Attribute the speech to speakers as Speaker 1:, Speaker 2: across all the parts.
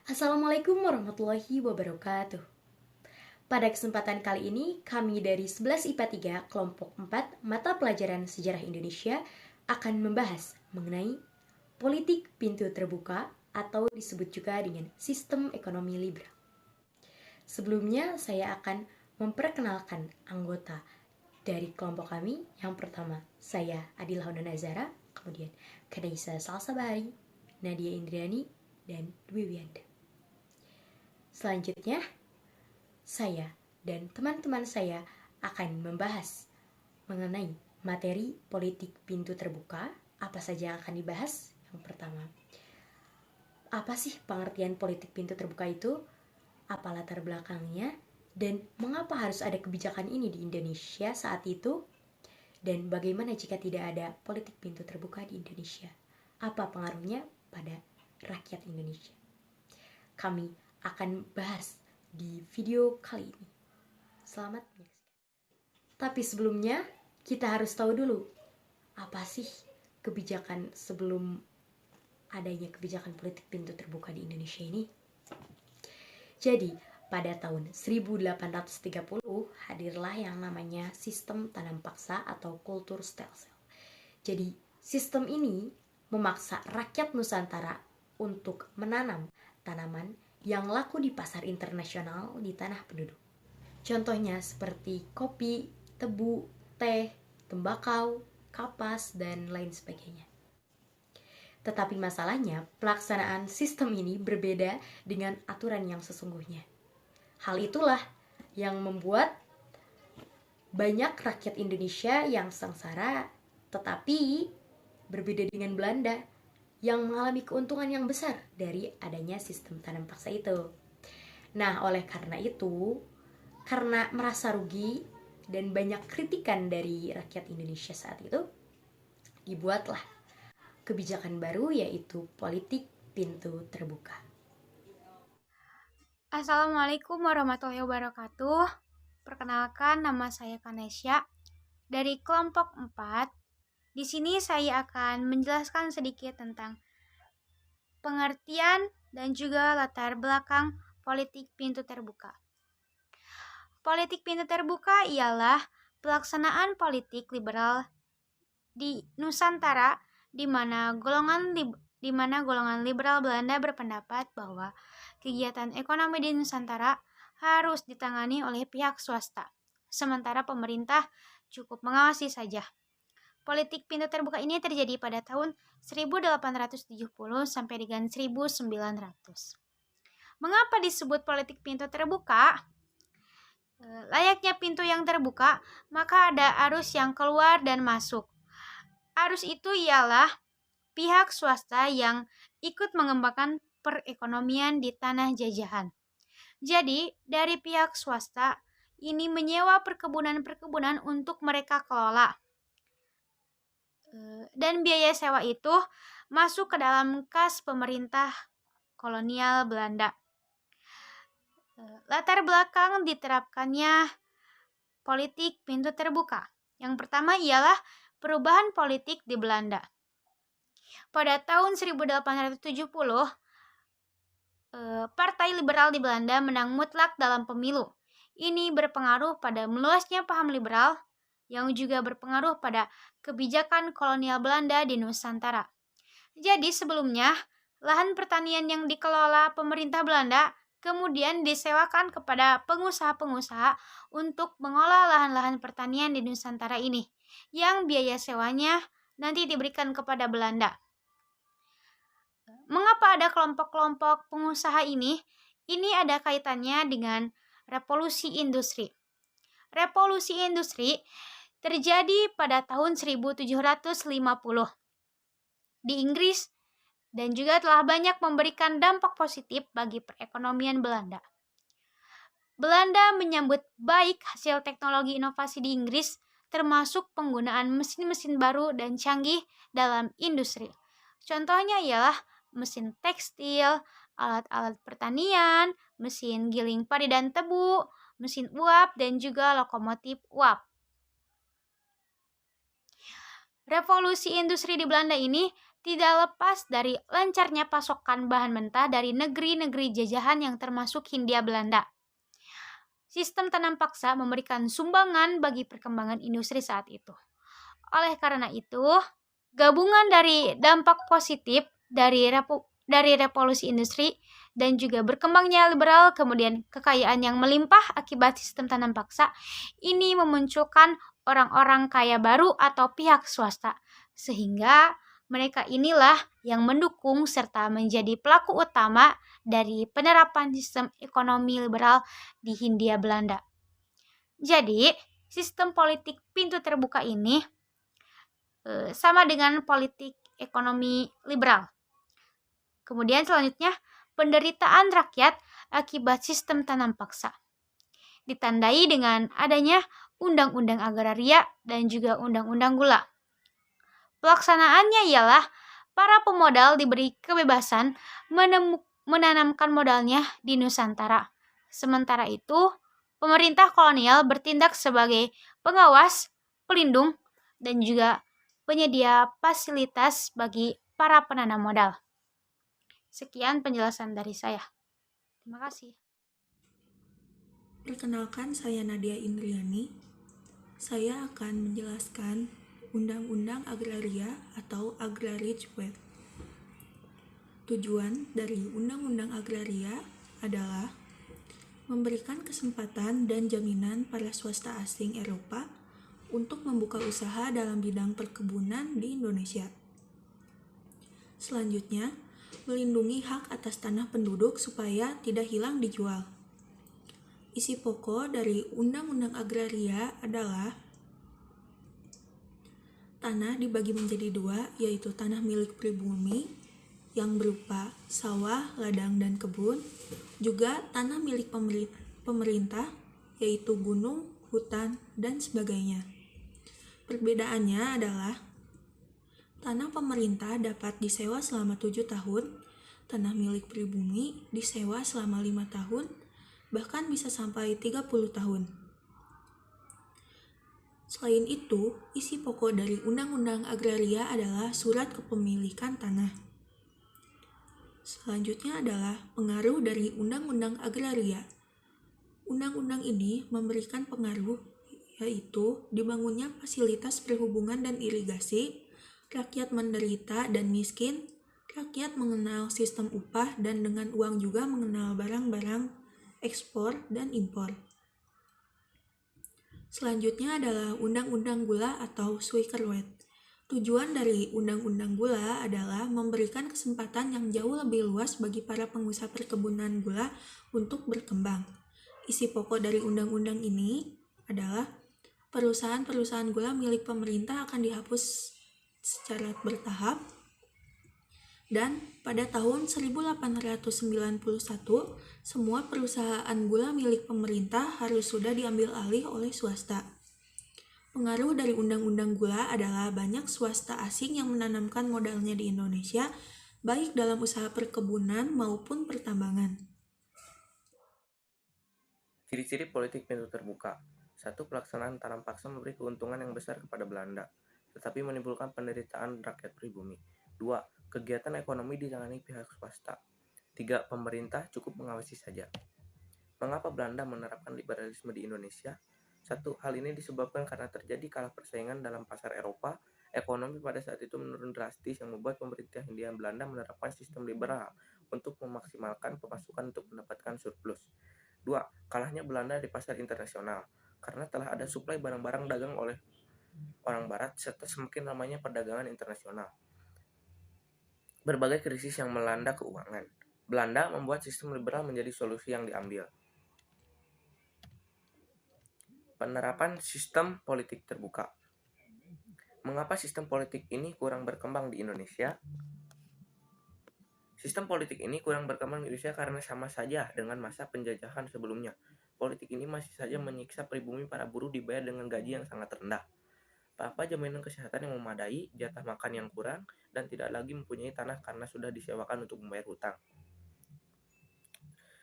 Speaker 1: Assalamualaikum warahmatullahi wabarakatuh. Pada kesempatan kali ini, kami dari 11 IPA 3 kelompok 4 mata pelajaran Sejarah Indonesia akan membahas mengenai politik pintu terbuka atau disebut juga dengan sistem ekonomi liberal. Sebelumnya, saya akan memperkenalkan anggota dari kelompok kami. Yang pertama, saya Adila Honda Nazara, kemudian Kadaisa Salsabari, Nadia Indriani, dan Dwi Wiyanda. Selanjutnya, saya dan teman-teman saya akan membahas mengenai materi politik pintu terbuka. Apa saja yang akan dibahas? Yang pertama, apa sih pengertian politik pintu terbuka itu? Apa latar belakangnya? Dan mengapa harus ada kebijakan ini di Indonesia saat itu? Dan bagaimana jika tidak ada politik pintu terbuka di Indonesia? Apa pengaruhnya pada rakyat Indonesia? Kami akan bahas di video kali ini. Selamat menyaksikan. Tapi sebelumnya, kita harus tahu dulu apa sih kebijakan sebelum adanya kebijakan politik pintu terbuka di Indonesia ini. Jadi, pada tahun 1830 hadirlah yang namanya sistem tanam paksa atau kultur stelsel. Jadi, sistem ini memaksa rakyat Nusantara untuk menanam tanaman yang laku di pasar internasional di tanah penduduk. Contohnya seperti kopi, tebu, teh, tembakau, kapas, dan lain sebagainya. Tetapi masalahnya, pelaksanaan sistem ini berbeda dengan aturan yang sesungguhnya. Hal itulah yang membuat banyak rakyat Indonesia yang sengsara, tetapi berbeda dengan Belanda yang mengalami keuntungan yang besar dari adanya sistem tanam paksa itu. Nah, oleh karena itu, karena merasa rugi dan banyak kritikan dari rakyat Indonesia saat itu, dibuatlah kebijakan baru yaitu politik pintu terbuka.
Speaker 2: Assalamualaikum warahmatullahi wabarakatuh. Perkenalkan, nama saya Kanesya dari kelompok 4. Di sini saya akan menjelaskan sedikit tentang pengertian dan juga latar belakang politik pintu terbuka. Politik pintu terbuka ialah pelaksanaan politik liberal di Nusantara di mana golongan liberal Belanda berpendapat bahwa kegiatan ekonomi di Nusantara harus ditangani oleh pihak swasta, sementara pemerintah cukup mengawasi saja. Politik pintu terbuka ini terjadi pada tahun 1870 sampai dengan 1900. Mengapa disebut politik pintu terbuka? Layaknya pintu yang terbuka, maka ada arus yang keluar dan masuk. Arus itu ialah pihak swasta yang ikut mengembangkan perekonomian di tanah jajahan. Jadi, dari pihak swasta ini menyewa perkebunan-perkebunan untuk mereka kelola. Dan biaya sewa itu masuk ke dalam kas pemerintah kolonial Belanda. Latar belakang diterapkannya politik pintu terbuka. Yang pertama ialah perubahan politik di Belanda. Pada tahun 1870, Partai Liberal di Belanda menang mutlak dalam pemilu. Ini berpengaruh pada meluasnya paham liberal yang juga berpengaruh pada kebijakan kolonial Belanda di Nusantara. Jadi sebelumnya, lahan pertanian yang dikelola pemerintah Belanda kemudian disewakan kepada pengusaha-pengusaha untuk mengolah lahan-lahan pertanian di Nusantara ini, yang biaya sewanya nanti diberikan kepada Belanda. Mengapa ada kelompok-kelompok pengusaha ini? Ini ada kaitannya dengan revolusi industri. Revolusi industri terjadi pada tahun 1750 di Inggris dan juga telah banyak memberikan dampak positif bagi perekonomian Belanda. Belanda menyambut baik hasil teknologi inovasi di Inggris, termasuk penggunaan mesin-mesin baru dan canggih dalam industri. Contohnya ialah mesin tekstil, alat-alat pertanian, mesin giling padi dan tebu, mesin uap, dan juga lokomotif uap. Revolusi industri di Belanda ini tidak lepas dari lancarnya pasokan bahan mentah dari negeri-negeri jajahan yang termasuk Hindia Belanda. Sistem tanam paksa memberikan sumbangan bagi perkembangan industri saat itu. Oleh karena itu, gabungan dari dampak positif dari revolusi industri dan juga berkembangnya liberal, kemudian kekayaan yang melimpah akibat sistem tanam paksa, ini memunculkan orang-orang kaya baru atau pihak swasta, sehingga mereka inilah yang mendukung serta menjadi pelaku utama dari penerapan sistem ekonomi liberal di Hindia Belanda. Jadi, sistem politik pintu terbuka ini sama dengan politik ekonomi liberal. Kemudian selanjutnya, penderitaan rakyat akibat sistem tanam paksa. Ditandai dengan adanya undang-undang agraria dan juga undang-undang gula. Pelaksanaannya ialah para pemodal diberi kebebasan menanamkan modalnya di Nusantara. Sementara itu, pemerintah kolonial bertindak sebagai pengawas, pelindung, dan juga penyedia fasilitas bagi para penanam modal. Sekian penjelasan dari saya. Terima kasih.
Speaker 3: Perkenalkan, saya Nadia Indriani. Saya akan menjelaskan Undang-Undang Agraria atau Agrarian Act. Tujuan dari Undang-Undang Agraria adalah memberikan kesempatan dan jaminan para swasta asing Eropa untuk membuka usaha dalam bidang perkebunan di Indonesia. Selanjutnya, melindungi hak atas tanah penduduk supaya tidak hilang dijual. Isi pokok dari Undang-Undang Agraria adalah tanah dibagi menjadi dua, yaitu tanah milik pribumi yang berupa sawah, ladang, dan kebun, juga tanah milik pemerintah, yaitu gunung, hutan, dan sebagainya. Perbedaannya adalah tanah pemerintah dapat disewa selama 7 tahun, tanah milik pribumi disewa selama 5 tahun, bahkan bisa sampai 30 tahun. Selain itu, isi pokok dari Undang-Undang Agraria adalah surat kepemilikan tanah. Selanjutnya adalah pengaruh dari Undang-Undang Agraria. Undang-undang ini memberikan pengaruh, yaitu dibangunnya fasilitas perhubungan dan irigasi, rakyat menderita dan miskin, rakyat mengenal sistem upah dan dengan uang juga mengenal barang-barang ekspor dan impor. Selanjutnya adalah Undang-Undang Gula atau Suikerwet. Tujuan dari Undang-Undang Gula adalah memberikan kesempatan yang jauh lebih luas bagi para pengusaha perkebunan gula untuk berkembang. Isi pokok dari undang-undang ini adalah perusahaan-perusahaan gula milik pemerintah akan dihapus secara bertahap, dan pada tahun 1891, semua perusahaan gula milik pemerintah harus sudah diambil alih oleh swasta. Pengaruh dari Undang-Undang Gula adalah banyak swasta asing yang menanamkan modalnya di Indonesia, baik dalam usaha perkebunan maupun pertambangan.
Speaker 4: Ciri-ciri politik pintu terbuka. 1. Pelaksanaan tanam paksa memberi keuntungan yang besar kepada Belanda, tetapi menimbulkan penderitaan rakyat pribumi. 2. Kegiatan ekonomi ditangani pihak swasta. 3. Pemerintah cukup mengawasi saja. Mengapa Belanda menerapkan liberalisme di Indonesia? 1. Hal ini disebabkan karena terjadi kalah persaingan dalam pasar Eropa. Ekonomi pada saat itu menurun drastis yang membuat pemerintah Hindia Belanda menerapkan sistem liberal untuk memaksimalkan pemasukan untuk mendapatkan surplus. 2. Kalahnya Belanda di pasar internasional karena telah ada suplai barang-barang dagang oleh orang barat serta semakin lamanya perdagangan internasional. Berbagai krisis yang melanda keuangan. Belanda membuat sistem liberal menjadi solusi yang diambil. Penerapan sistem politik terbuka. Mengapa sistem politik ini kurang berkembang di Indonesia? Sistem politik ini kurang berkembang di Indonesia karena sama saja dengan masa penjajahan sebelumnya. Politik ini masih saja menyiksa pribumi para buruh dibayar dengan gaji yang sangat rendah. Tanpa jaminan kesehatan yang memadai, jatah makan yang kurang, dan tidak lagi mempunyai tanah karena sudah disewakan untuk membayar hutang.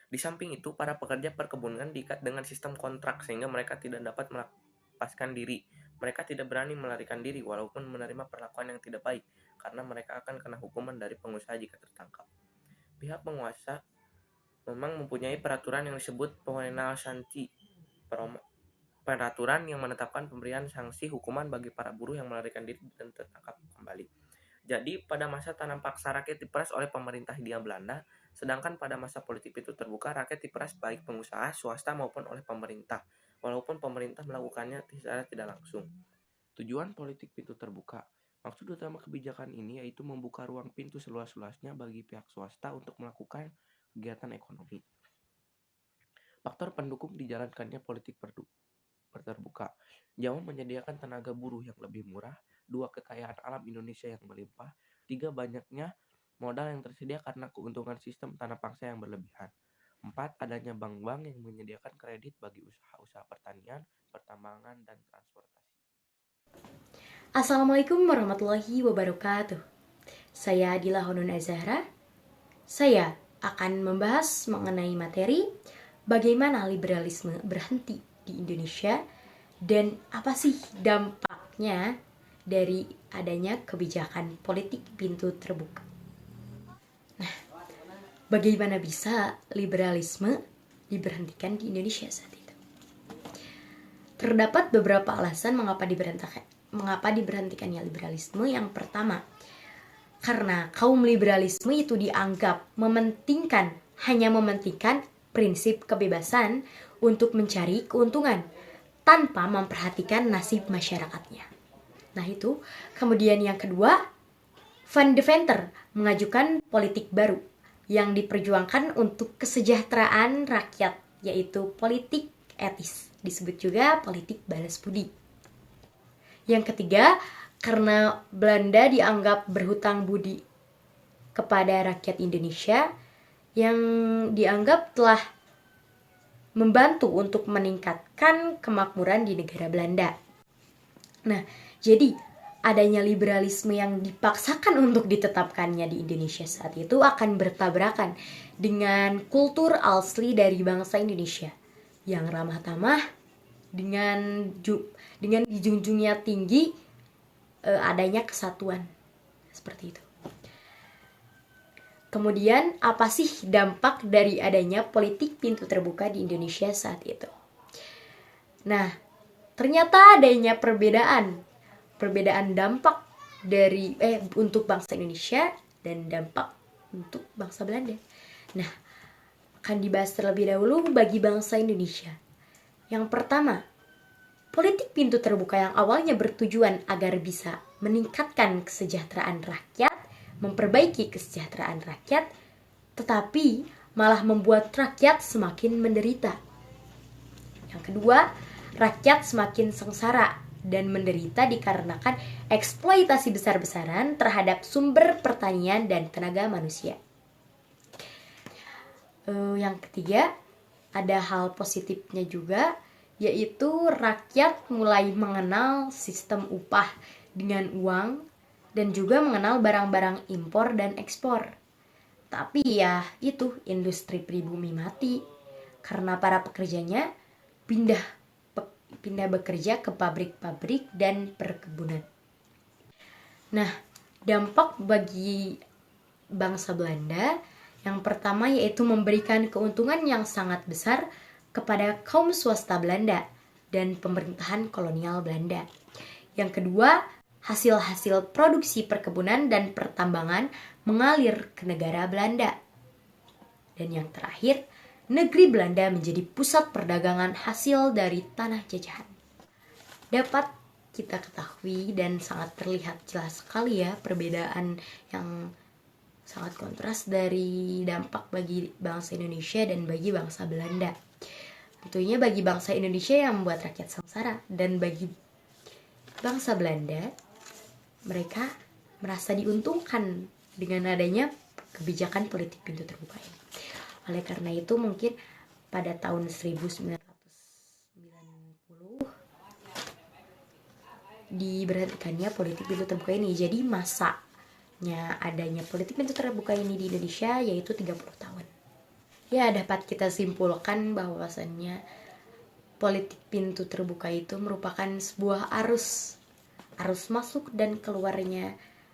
Speaker 4: Di samping itu, para pekerja perkebunan diikat dengan sistem kontrak sehingga mereka tidak dapat melepaskan diri. Mereka tidak berani melarikan diri walaupun menerima perlakuan yang tidak baik karena mereka akan kena hukuman dari pengusaha jika tertangkap. Pihak penguasa memang mempunyai peraturan yang disebut Pengenal Sanksi, peraturan yang menetapkan pemberian sanksi hukuman bagi para buruh yang melarikan diri dan tertangkap kembali. Jadi pada masa tanam paksa rakyat diperas oleh pemerintah Hindia Belanda, sedangkan pada masa politik pintu terbuka rakyat diperas baik pengusaha, swasta maupun oleh pemerintah, walaupun pemerintah melakukannya secara tidak langsung. Tujuan politik pintu terbuka. Maksud utama kebijakan ini yaitu membuka ruang pintu seluas-luasnya bagi pihak swasta untuk melakukan kegiatan ekonomi. Faktor pendukung dijalankannya politik terbuka. Jawa menyediakan tenaga buruh yang lebih murah, 2 kekayaan alam Indonesia yang melimpah, 3 banyaknya modal yang tersedia karena keuntungan sistem tanah paksa yang berlebihan, 4 adanya bank-bank yang menyediakan kredit bagi usaha-usaha pertanian, pertambangan, dan transportasi.
Speaker 1: Assalamualaikum warahmatullahi wabarakatuh. Saya Adila Honun Azahra. Saya akan membahas mengenai materi bagaimana liberalisme berhenti di Indonesia dan apa sih dampaknya dari adanya kebijakan politik pintu terbuka. Nah, bagaimana bisa liberalisme diberhentikan di Indonesia saat itu? Terdapat beberapa alasan mengapa diberhentikannya liberalisme. Yang pertama, karena kaum liberalisme itu dianggap hanya mementingkan prinsip kebebasan untuk mencari keuntungan tanpa memperhatikan nasib masyarakatnya. Nah itu. Kemudian yang kedua, Van Deventer mengajukan politik baru yang diperjuangkan untuk kesejahteraan rakyat, yaitu politik etis, disebut juga politik balas budi. Yang ketiga, karena Belanda dianggap berhutang budi kepada rakyat Indonesia yang dianggap telah membantu untuk meningkatkan kemakmuran di negara Belanda. Nah, jadi adanya liberalisme yang dipaksakan untuk ditetapkannya di Indonesia saat itu akan bertabrakan dengan kultur asli dari bangsa Indonesia yang ramah tamah dengan dijunjungnya tinggi adanya kesatuan seperti itu. Kemudian apa sih dampak dari adanya politik pintu terbuka di Indonesia saat itu? Nah, ternyata adanya perbedaan dampak dari untuk bangsa Indonesia dan dampak untuk bangsa Belanda. Nah, akan dibahas terlebih dahulu bagi bangsa Indonesia. Yang pertama, politik pintu terbuka yang awalnya bertujuan agar bisa meningkatkan kesejahteraan rakyat, memperbaiki kesejahteraan rakyat, tetapi malah membuat rakyat semakin menderita. Yang kedua, rakyat semakin sengsara dan menderita dikarenakan eksploitasi besar-besaran terhadap sumber pertanian dan tenaga manusia. Yang ketiga, ada hal positifnya juga, yaitu rakyat mulai mengenal sistem upah dengan uang dan juga mengenal barang-barang impor dan ekspor. Tapi ya itu, industri pribumi mati karena para pekerjanya pindah bekerja ke pabrik-pabrik dan perkebunan. Nah, dampak bagi bangsa Belanda yang pertama yaitu memberikan keuntungan yang sangat besar kepada kaum swasta Belanda dan pemerintahan kolonial Belanda. Yang kedua, hasil-hasil produksi perkebunan dan pertambangan mengalir ke negara Belanda. Dan yang terakhir, negeri Belanda menjadi pusat perdagangan hasil dari tanah jajahan. Dapat kita ketahui dan sangat terlihat jelas sekali ya perbedaan yang sangat kontras dari dampak bagi bangsa Indonesia dan bagi bangsa Belanda. Tentunya bagi bangsa Indonesia yang membuat rakyat sengsara, dan bagi bangsa Belanda, mereka merasa diuntungkan dengan adanya kebijakan politik pintu terbuka ini. Oleh karena itu mungkin pada tahun 1990 diberhentikannya politik pintu terbuka ini. Jadi masanya adanya politik pintu terbuka ini di Indonesia yaitu 30 tahun. Ya, dapat kita simpulkan bahwasannya politik pintu terbuka itu merupakan sebuah arus masuk dan keluarnya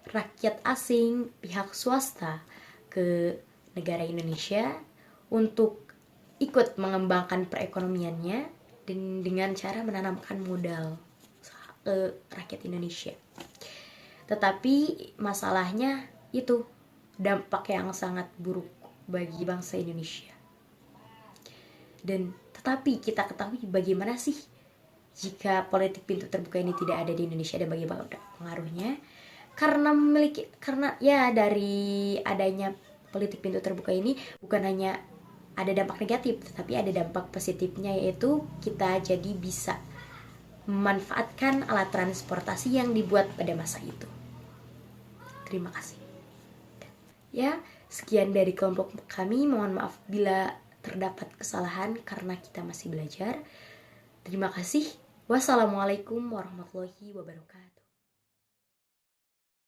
Speaker 1: rakyat asing, pihak swasta ke negara Indonesia untuk ikut mengembangkan perekonomiannya dan dengan cara menanamkan modal ke rakyat Indonesia. Tetapi masalahnya itu dampak yang sangat buruk bagi bangsa Indonesia. Dan tetapi kita ketahui bagaimana sih jika politik pintu terbuka ini tidak ada di Indonesia dan bagaimana pengaruhnya? Karena dari adanya politik pintu terbuka ini bukan hanya ada dampak negatif, tetapi ada dampak positifnya, yaitu kita jadi bisa memanfaatkan alat transportasi yang dibuat pada masa itu. Terima kasih. Ya, sekian dari kelompok kami. Mohon maaf bila terdapat kesalahan karena kita masih belajar. Terima kasih. Wassalamualaikum warahmatullahi wabarakatuh.